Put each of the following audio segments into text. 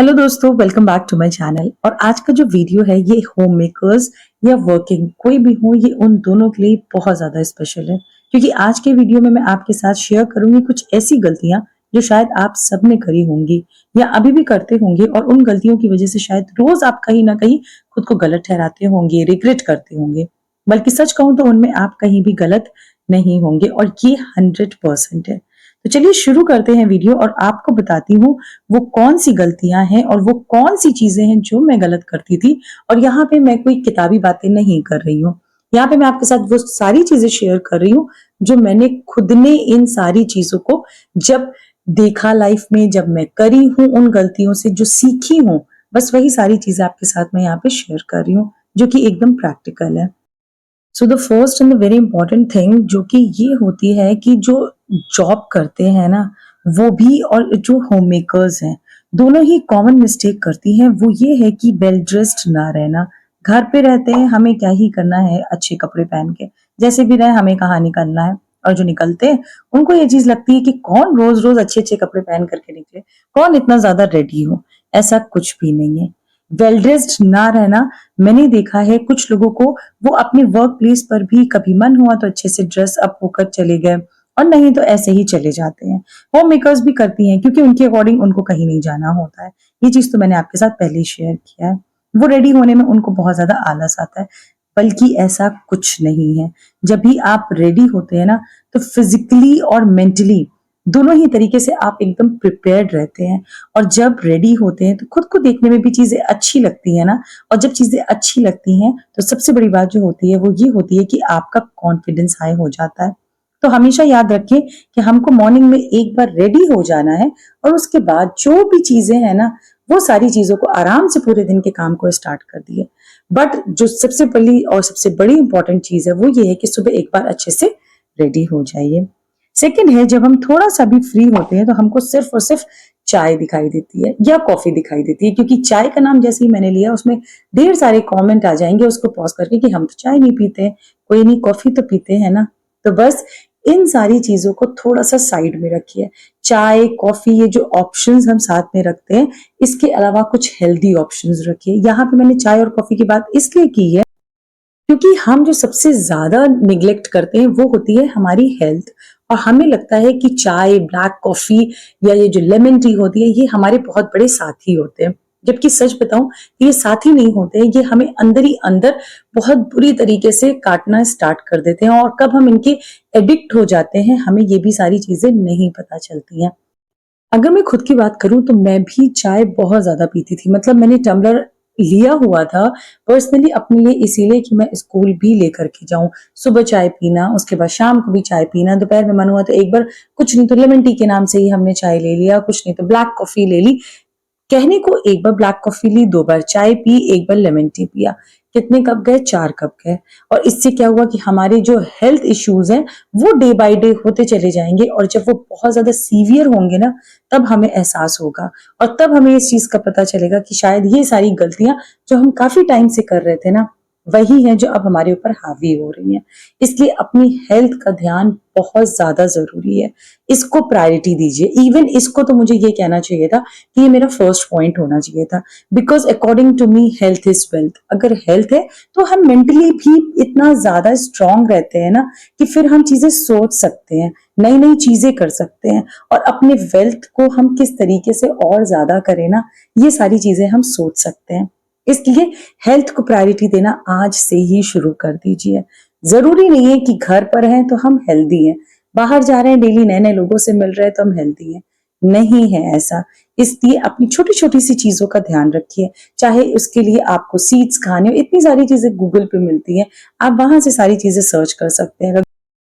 Hello दोस्तों, welcome back to my channel. और आज का जो वीडियो है ये होम मेकर्स या वर्किंग कोई भी हो, ये उन दोनों के लिए बहुत ज्यादा स्पेशल है, क्योंकि आज के वीडियो में मैं आपके साथ शेयर करूंगी कुछ ऐसी गलतियां जो शायद आप सबने करी होंगी या अभी भी करते होंगे, और उन गलतियों की वजह से शायद रोज आप कहीं ना कहीं खुद को गलत ठहराते होंगे, रिग्रेट करते होंगे। बल्कि सच कहूं तो उनमें आप कहीं भी गलत नहीं होंगे, और ये 100% है। तो चलिए शुरू करते हैं वीडियो, और आपको बताती हूँ वो कौन सी गलतियां हैं और वो कौन सी चीजें हैं जो मैं गलत करती थी। और यहाँ पे मैं कोई किताबी बातें नहीं कर रही हूँ, यहाँ पे मैं आपके साथ वो सारी चीजें शेयर कर रही हूँ जो मैंने खुद ने इन सारी चीजों को जब देखा लाइफ में, जब मैं करी हूँ, उन गलतियों से जो सीखी हूँ, बस वही सारी चीजें आपके साथ मैं यहाँ पे शेयर कर रही हूँ, जो कि एकदम प्रैक्टिकल है। So the first and the very important thing जो कि ये होती है कि जो जॉब करते हैं ना, वो भी और जो होम मेकर्स हैं, दोनों ही कॉमन मिस्टेक करती हैं। वो ये है कि वेल ड्रेस्ड ना रहना। घर पे रहते हैं, हमें क्या ही करना है अच्छे कपड़े पहन के, जैसे भी रहे हमें कहाँ निकलना है। और जो निकलते हैं उनको ये चीज लगती है कि कौन रोज रोज अच्छे अच्छे कपड़े पहन करके निकले, कौन इतना ज्यादा रेडी हो। ऐसा कुछ भी नहीं है। वेल ड्रेस्ड ना रहना, मैंने देखा है कुछ लोगों को, वो अपने वर्क प्लेस पर भी कभी मन हुआ तो अच्छे से ड्रेस अप होकर चले गए, और नहीं तो ऐसे ही चले जाते हैं। होम मेकर्स भी करती हैं, क्योंकि उनके अकॉर्डिंग उनको कहीं नहीं जाना होता है। ये चीज तो मैंने आपके साथ पहले ही शेयर किया है। वो रेडी होने में उनको बहुत ज्यादा आलस आता है, बल्कि ऐसा कुछ नहीं है। जब भी आप रेडी होते हैं ना, तो फिजिकली और मेंटली दोनों ही तरीके से आप एकदम प्रिपेयर्ड रहते हैं। और जब रेडी होते हैं तो खुद को देखने में भी चीजें अच्छी लगती है ना। और जब चीजें अच्छी लगती हैं तो सबसे बड़ी बात जो होती है वो ये होती है कि आपका कॉन्फिडेंस हाई हो जाता है। तो हमेशा याद रखें कि हमको मॉर्निंग में एक बार रेडी हो जाना है, और उसके बाद जो भी चीजें हैं ना, वो सारी चीजों को आराम से पूरे दिन के काम को स्टार्ट कर दिए। बट जो सबसे पहली और सबसे बड़ी इंपॉर्टेंट चीज है वो ये है कि सुबह एक बार अच्छे से रेडी हो जाइए। सेकंड है, जब हम थोड़ा सा भी फ्री होते हैं तो हमको सिर्फ और सिर्फ चाय दिखाई देती है या कॉफी दिखाई देती है, क्योंकि चाय का नाम जैसे ही मैंने लिया उसमें ढेर सारे कमेंट आ जाएंगे उसको पॉज करके कि हम तो चाय नहीं पीते, कोई नहीं कॉफी तो पीते हैं ना। तो बस इन सारी चीजों को थोड़ा सा साइड में रखिए। चाय कॉफी ये जो ऑप्शंस हम साथ में रखते हैं, इसके अलावा कुछ हेल्दी ऑप्शंस रखिए। यहाँ पे मैंने चाय और कॉफी की बात इसलिए की है क्योंकि हम जो सबसे ज्यादा निग्लेक्ट करते हैं वो होती है हमारी हेल्थ। और हमें लगता है कि चाय, ब्लैक कॉफी या ये जो लेमन टी होती है, ये हमारे बहुत बड़े साथी होते हैं। जबकि सच बताऊं, ये साथी नहीं होते, ये हमें अंदर ही अंदर बहुत बुरी तरीके से काटना स्टार्ट कर देते हैं। और कब हम इनके एडिक्ट हो जाते हैं, हमें ये भी सारी चीजें नहीं पता चलती हैं। अगर मैं खुद की बात करूं तो मैं भी चाय बहुत ज्यादा पीती थी। मतलब मैंने टम्बलर लिया हुआ था पर्सनली अपने लिए, इसीलिए कि मैं स्कूल भी लेकर के जाऊं। सुबह चाय पीना, उसके बाद शाम को भी चाय पीना, दोपहर में मन हुआ तो एक बार, कुछ नहीं तो लेमन टी के नाम से ही हमने चाय ले लिया, कुछ नहीं तो ब्लैक कॉफी ले ली। कहने को एक बार ब्लैक कॉफी ली, 2 बार चाय पी, एक बार लेमन टी पिया। कितने कप गए? 4 कप गए। और इससे क्या हुआ कि हमारे जो हेल्थ इश्यूज हैं वो डे बाय डे होते चले जाएंगे, और जब वो बहुत ज्यादा सीवियर होंगे ना, तब हमें एहसास होगा। और तब हमें इस चीज का पता चलेगा कि शायद ये सारी गलतियां जो हम काफी टाइम से कर रहे थे ना, वही है जो अब हमारे ऊपर हावी हो रही हैं। इसलिए अपनी हेल्थ का ध्यान बहुत ज्यादा जरूरी है। इसको प्रायोरिटी दीजिए। इवन इसको तो मुझे ये कहना चाहिए था कि ये मेरा फर्स्ट पॉइंट होना चाहिए था, because according to me health is wealth. अगर हेल्थ है तो हम मेंटली भी इतना ज्यादा स्ट्रांग रहते हैं ना, कि फिर हम चीजें सोच सकते हैं, नई नई चीजें कर सकते हैं। और अपने वेल्थ को हम किस तरीके से और ज्यादा करें ना, ये सारी चीजें हम सोच सकते हैं। इसलिए हेल्थ को प्रायोरिटी देना आज से ही शुरू कर दीजिए। जरूरी नहीं है कि घर पर हैं तो हम हेल्दी हैं, बाहर जा रहे हैं डेली नए नए लोगों से मिल रहे हैं तो हम हेल्दी हैं, नहीं है ऐसा। इसलिए अपनी छोटी छोटी सी चीजों का ध्यान रखिए। चाहे उसके लिए आपको सीड्स खाने हो, इतनी सारी चीजें गूगल पे मिलती हैं, आप वहां से सारी चीजें सर्च कर सकते हैं।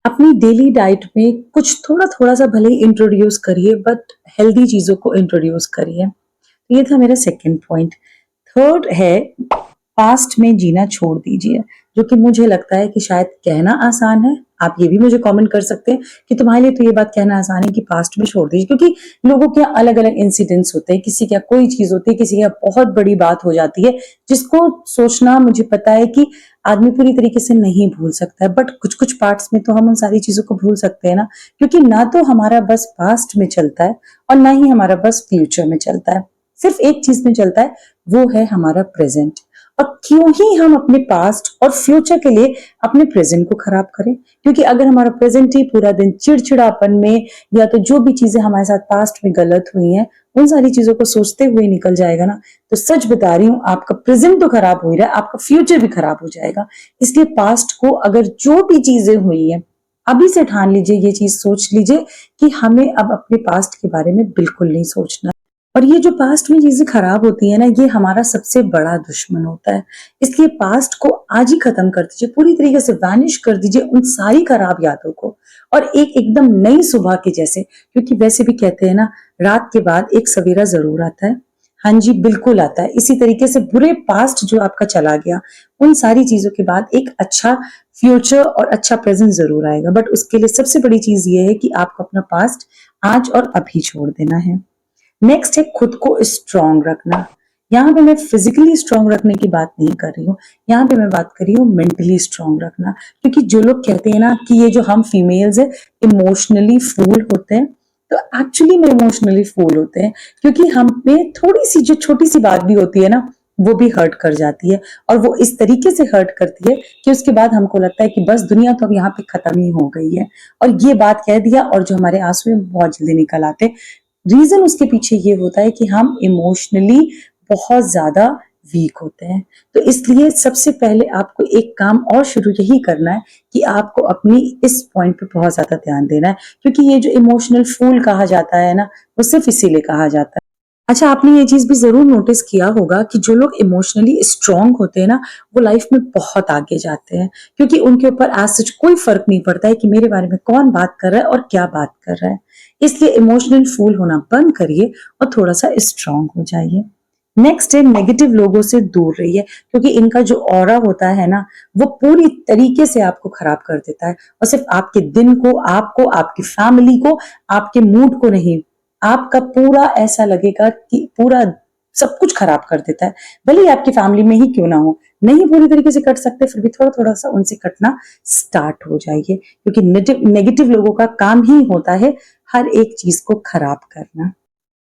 अपनी डेली डाइट में कुछ थोड़ा थोड़ा सा भले ही इंट्रोड्यूस करिए, बट हेल्दी चीजों को इंट्रोड्यूस करिए। तो ये था मेरा सेकंड पॉइंट। थर्ड है, पास्ट में जीना छोड़ दीजिए। जो कि मुझे लगता है कि शायद कहना आसान है, आप ये भी मुझे कमेंट कर सकते हैं कि तुम्हारे लिए तो ये बात कहना आसान है कि पास्ट में छोड़ दीजिए, क्योंकि लोगों के यहाँ अलग अलग इंसिडेंट्स होते हैं। किसी के यहाँ कोई चीज होती है, किसी के यहाँ बहुत बड़ी बात हो जाती है, जिसको सोचना मुझे पता है कि आदमी पूरी तरीके से नहीं भूल सकता है, बट कुछ कुछ पार्ट्स में तो हम उन सारी चीजों को भूल सकते हैं ना। क्योंकि ना तो हमारा बस पास्ट में चलता है और ना ही हमारा बस फ्यूचर में चलता है। सिर्फ एक चीज में चलता है, वो है हमारा प्रेजेंट। और क्यों ही हम अपने पास्ट और फ्यूचर के लिए अपने प्रेजेंट को खराब करें? क्योंकि अगर हमारा प्रेजेंट ही पूरा दिन चिड़चिड़ापन में, या तो जो भी चीजें हमारे साथ पास्ट में गलत हुई हैं उन सारी चीजों को सोचते हुए निकल जाएगा ना, तो सच बता रही हूँ, आपका प्रेजेंट तो खराब हो ही रहा है, आपका फ्यूचर भी खराब हो जाएगा। इसलिए पास्ट को, अगर जो भी चीजें हुई है, अभी से ठान लीजिए, ये चीज सोच लीजिए कि हमें अब अपने पास्ट के बारे में बिल्कुल नहीं सोचना। और ये जो पास्ट में चीजें खराब होती है ना, ये हमारा सबसे बड़ा दुश्मन होता है। इसलिए पास्ट को आज ही खत्म कर दीजिए, पूरी तरीके से वैनिश कर दीजिए उन सारी खराब यादों को, और एक एकदम नई सुबह के जैसे, क्योंकि वैसे भी कहते हैं ना, रात के बाद एक सवेरा जरूर आता है। हाँ जी, बिल्कुल आता है। इसी तरीके से बुरे पास्ट जो आपका चला गया, उन सारी चीजों के बाद एक अच्छा फ्यूचर और अच्छा प्रेजेंट जरूर आएगा। बट उसके लिए सबसे बड़ी चीज ये है कि आपको अपना पास्ट आज और अभी छोड़ देना है। नेक्स्ट है खुद को स्ट्रांग रखना। यहाँ पे मैं फिजिकली स्ट्रांग रखने की बात नहीं कर रही हूँ, यहाँ पे मैं बात कर रही हूँ मेंटली स्ट्रांग रखना। क्योंकि जो लोग कहते हैं ना कि ये जो हम फीमेल्स है इमोशनली फूल होते हैं, तो एक्चुअली में इमोशनली फूल होते हैं, क्योंकि हम पे थोड़ी सी जो छोटी सी बात भी होती है ना, वो भी हर्ट कर जाती है। और वो इस तरीके से हर्ट करती है कि उसके बाद हमको लगता है कि बस दुनिया तो अब यहाँ पे खत्म ही हो गई है, और ये बात कह दिया, और जो हमारे आंसू हैं बहुत जल्दी निकल आते। रीजन उसके पीछे ये होता है कि हम इमोशनली बहुत ज्यादा वीक होते हैं। तो इसलिए सबसे पहले आपको एक काम और शुरू यही करना है कि आपको अपनी इस पॉइंट पे बहुत ज्यादा ध्यान देना है, क्योंकि ये जो इमोशनल फूल कहा जाता है ना, वो सिर्फ इसीलिए कहा जाता है। अच्छा, आपने ये चीज भी जरूर नोटिस किया होगा कि जो लोग इमोशनली स्ट्रांग होते हैं ना, वो लाइफ में बहुत आगे जाते हैं, क्योंकि उनके ऊपर आज सच कोई फर्क नहीं पड़ता है कि मेरे बारे में कौन बात कर रहा है और क्या बात कर रहा है। इसलिए इमोशनल फूल होना बंद करिए और थोड़ा सा स्ट्रांग हो जाइए। नेक्स्ट है नेगेटिव लोगों से दूर रहिए, क्योंकि इनका जो ऑरा होता है ना, वो पूरी तरीके से आपको खराब कर देता है, और सिर्फ आपके दिन को, आपको, आपकी फैमिली को, आपके मूड को नहीं, आपका पूरा ऐसा लगेगा कि पूरा सब कुछ खराब कर देता है। भले ही आपकी फैमिली में ही क्यों ना हो, नहीं पूरी तरीके से कट सकते, फिर भी थोड़ा थोड़ा सा उनसे कटना स्टार्ट हो जाइए, क्योंकि नेगेटिव लोगों का काम ही होता है हर एक चीज को खराब करना।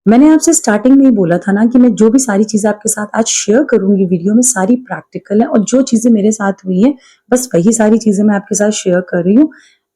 मैंने आपसे स्टार्टिंग में ही बोला था ना कि मैं जो भी सारी चीजें आपके साथ आज शेयर करूंगी वीडियो में, सारी प्रैक्टिकल है, और जो चीजें मेरे साथ हुई हैं बस वही सारी चीजें मैं आपके साथ शेयर कर रही हूँ।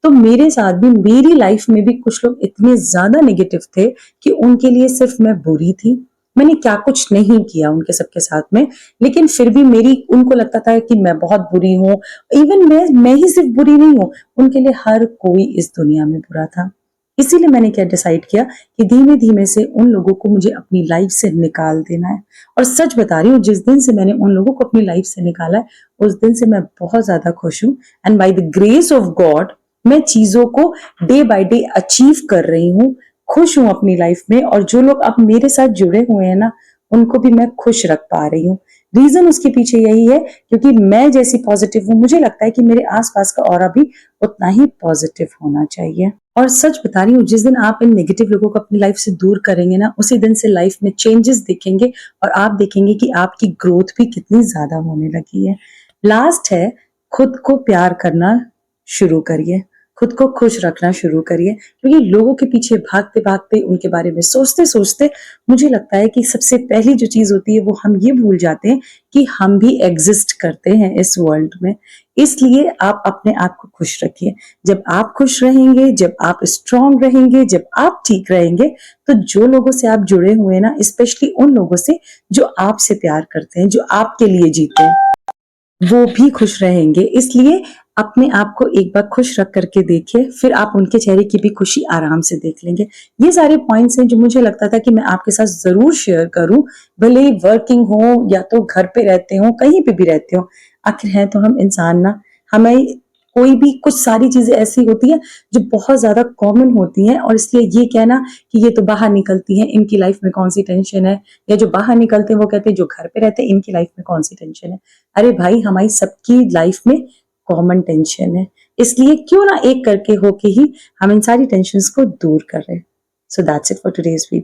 तो मेरे साथ भी, मेरी लाइफ में भी कुछ लोग इतने ज्यादा नेगेटिव थे कि उनके लिए सिर्फ मैं बुरी थी। मैंने क्या कुछ नहीं किया उनके सबके साथ में, लेकिन फिर भी मेरी उनको लगता था कि मैं बहुत बुरी हूँ। इवन मैं ही सिर्फ बुरी नहीं हूँ, उनके लिए हर कोई इस दुनिया में बुरा था। इसीलिए मैंने क्या डिसाइड किया कि धीमे धीमे से उन लोगों को मुझे अपनी लाइफ से निकाल देना है। और सच बता रही हूँ, जिस दिन से मैंने उन लोगों को अपनी लाइफ से निकाला है, उस दिन से मैं बहुत ज्यादा खुश हूँ। And by the grace of God मैं चीजों को डे बाय डे अचीव कर रही हूँ, खुश हूँ अपनी लाइफ में। और जो लोग अब मेरे साथ जुड़े हुए हैं ना, उनको भी मैं खुश रख पा रही हूँ। रीजन उसके पीछे यही है, क्योंकि मैं जैसी पॉजिटिव हूँ, मुझे लगता है कि मेरे आसपास का ऑरा भी उतना ही पॉजिटिव होना चाहिए। और सच बता रही हूँ, जिस दिन आप इन नेगेटिव लोगों को अपनी लाइफ से दूर करेंगे ना, उसी दिन से लाइफ में चेंजेस दिखेंगे, और आप देखेंगे कि आपकी ग्रोथ भी कितनी ज्यादा होने लगी है। लास्ट है, खुद को प्यार करना शुरू करिए, खुद को खुश रखना शुरू करिए, क्योंकि लोगों के पीछे भागते भागते, उनके बारे में सोचते सोचते, मुझे लगता है कि सबसे पहली जो चीज होती है वो हम ये भूल जाते हैं कि हम भी एग्जिस्ट करते हैं इस वर्ल्ड में। इसलिए आप अपने आप को खुश रखिए। जब आप खुश रहेंगे, जब आप स्ट्रांग रहेंगे, जब आप ठीक रहेंगे, तो जो लोगों से आप जुड़े हुए हैं ना, स्पेशली उन लोगों से जो आपसे प्यार करते हैं, जो आपके लिए जीते हैं, वो भी खुश रहेंगे। इसलिए अपने आप को एक बार खुश रख करके देखिए, फिर आप उनके चेहरे की भी खुशी आराम से देख लेंगे। ये सारे पॉइंट्स हैं जो मुझे लगता था कि मैं आपके साथ जरूर शेयर करूं, भले ही वर्किंग हो या तो घर पे रहते हो, कहीं पे भी रहते हो, आखिर है तो हम इंसान ना। हमें कोई भी कुछ सारी चीजें ऐसी होती है जो बहुत ज्यादा कॉमन होती हैं, और इसलिए ये कहना कि ये तो बाहर निकलती हैं, इनकी लाइफ में कौन सी टेंशन है, या जो बाहर निकलते हैं वो कहते हैं जो घर पे रहते हैं इनकी लाइफ में कौन सी टेंशन है। अरे भाई, हमारी सबकी लाइफ में कॉमन टेंशन है, इसलिए क्यों ना एक करके होके ही हम इन सारी टेंशन्स को दूर कर रहे हैं। So that's it for today's video.